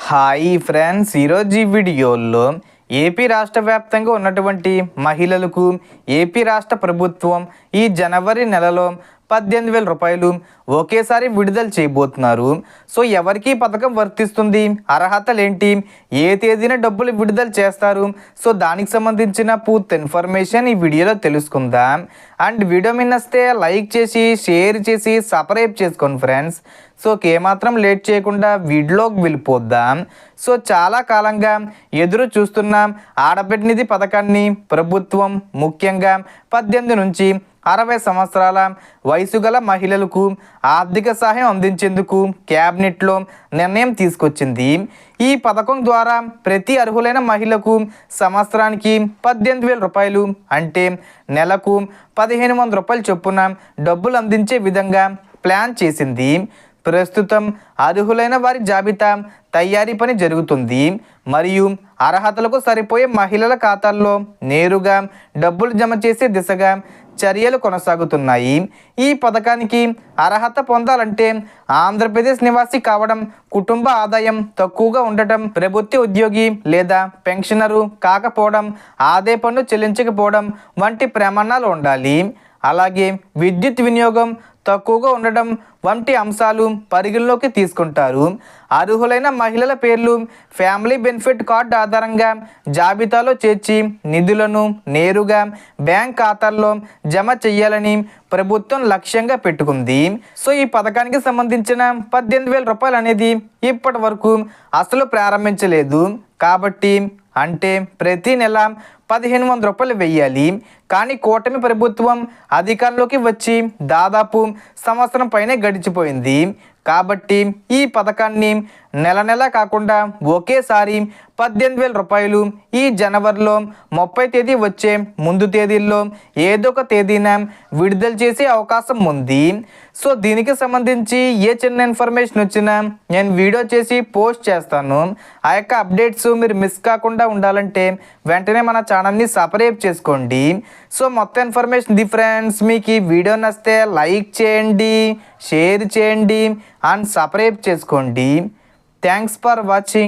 Hi friends, ఈరోజు ఈ వీడియోలో ఏపీ రాష్ట్ర వ్యాప్తంగా ఉన్నటువంటి మహిళలకు ఏపీ రాష్ట్ర ప్రభుత్వం ఈ జనవరి నెలలో 18,000 రూపాయలు ఒకేసారి విడుదల చేయబోతున్నారు. సో ఎవరికి పథకం వర్తిస్తుంది, అర్హతలు ఏంటి, ఏ తేదీన డబ్బులు విడుదల చేస్తారు, సో దానికి సంబంధించిన పూర్తి ఇన్ఫర్మేషన్ ఈ వీడియోలో తెలుసుకుందాం. అండ్ వీడియో మిన్నస్తే లైక్ చేసి షేర్ చేసి సబ్స్క్రైబ్ చేసుకోండి ఫ్రెండ్స్. సో ఏమాత్రం లేట్ చేయకుండా వీడియోకి వెళ్ళిపోద్దాం. సో చాలా కాలంగా ఎదురు చూస్తున్నాం ఆడబిడ్డ నిధి పథకాన్ని ప్రభుత్వం ముఖ్యంగా 18 నుంచి 60 సంవత్సరాల వయసు గల మహిళలకు ఆర్థిక సహాయం అందించేందుకు క్యాబినెట్లో నిర్ణయం తీసుకొచ్చింది. ఈ పథకం ద్వారా ప్రతి అర్హులైన మహిళకు సంవత్సరానికి 18,000 రూపాయలు అంటే నెలకు 1,500 రూపాయలు చొప్పున డబ్బులు అందించే విధంగా ప్లాన్ చేసింది. ప్రస్తుతం అర్హులైన వారి జాబితా తయారీ పని జరుగుతుంది మరియు అర్హతలకు సరిపోయే మహిళల ఖాతాల్లో నేరుగా డబ్బులు జమ చేసే దిశగా చర్యలు కొనసాగుతున్నాయి. ఈ పథకానికి అర్హత పొందాలంటే ఆంధ్రప్రదేశ్ నివాసి కావడం, కుటుంబ ఆదాయం తక్కువగా ఉండటం, ప్రభుత్వ ఉద్యోగి లేదా పెన్షనరు కాకపోవడం, ఆదాయ పన్ను చెల్లించకపోవడం వంటి ప్రమాణాలు ఉండాలి. అలాగే విద్యుత్ వినియోగం తక్కువగా ఉండడం వంటి అంశాలు పరిగణలోకి తీసుకుంటారు. అర్హులైన మహిళల పేర్లు ఫ్యామిలీ బెనిఫిట్ కార్డు ఆధారంగా జాబితాలో చేర్చి నిధులను నేరుగా బ్యాంక్ ఖాతాల్లో జమ చేయాలని ప్రభుత్వం లక్ష్యంగా పెట్టుకుంది. సో ఈ పథకానికి సంబంధించిన 18,000 రూపాయలు అనేది ఇప్పటి వరకు అసలు ప్రారంభించలేదు. కాబట్టి అంటే ప్రతి నెల 1,500 రూపాయలు వెయ్యాలి. కానీ కూటమి ప్రభుత్వం అధికారంలోకి వచ్చి దాదాపు సంవత్సరం పైనే గడిచిపోయింది. కాబట్టి ఈ పథకాన్ని నెల నెల కాకుండా ఒకేసారి 18,000 రూపాయలు ఈ జనవరిలో 30 తేదీ వచ్చే ముందు తేదీల్లో ఏదో ఒక తేదీన విడుదల చేసే అవకాశం ఉంది. సో దీనికి సంబంధించి ఏ చిన్న ఇన్ఫర్మేషన్ వచ్చినా నేను వీడియో చేసి పోస్ట్ చేస్తాను. ఆ యొక్క అప్డేట్స్ మీరు మిస్ కాకుండా ఉండాలంటే వెంటనే మన ఛానల్ని సబ్స్క్రైబ్ చేసుకోండి. సో మొత్తం ఇన్ఫర్మేషన్ ఫ్రెండ్స్, మీకు ఈ వీడియో నచ్చితే లైక్ చేయండి, షేర్ చేయండి అండ్ సబ్స్క్రైబ్ చేసుకోండి. Thanks for watching.